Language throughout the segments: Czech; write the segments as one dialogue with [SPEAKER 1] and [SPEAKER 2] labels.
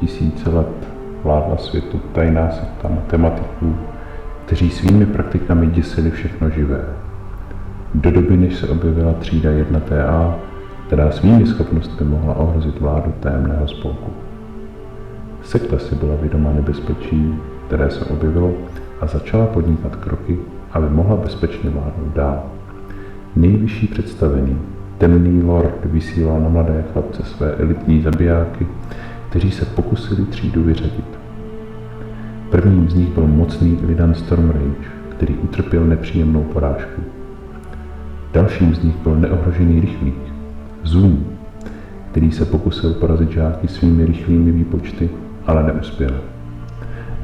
[SPEAKER 1] tisíce let vládla světu tajná sekta matematiků, kteří svými praktikami děsili všechno živé. Do doby, než se objevila třída 1TA, která svými schopnostmi mohla ohrozit vládu tajemného spolku. Sekta si byla vědoma nebezpečí, které se objevilo, a začala podnikat kroky, aby mohla bezpečně vládnout dál. Nejvyšší představený, temný lord, vysílal na mladé chlapce své elitní zabijáky, kteří se pokusili třídu vyřadit. Prvním z nich byl mocný Illidan Stormrage, který utrpěl nepříjemnou porážku. Dalším z nich byl neohrožený rychlík, Zoom, který se pokusil porazit žáky svými rychlými výpočty, ale neuspěl.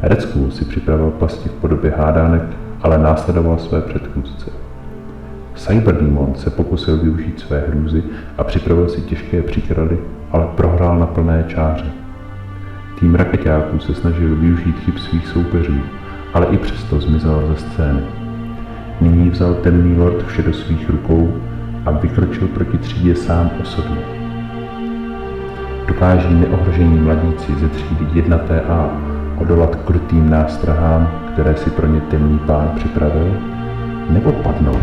[SPEAKER 1] Red Skull si připravil pasti v podobě hádánek, ale následoval své předchůdce. Cyberdemon se pokusil využít své hrůzy a připravil si těžké příklady, ale prohrál na plné čáře. Tým rakeťáků se snažil využít chyb svých soupeřů, ale i přesto zmizel ze scény. Nyní vzal temný lord vše do svých rukou a vykročil proti třídě sám osobně. Dokáží neohrožení mladíci ze třídy 1TA odolat krutým nástrahám, které si pro ně temný pán připravil, nebo padnou?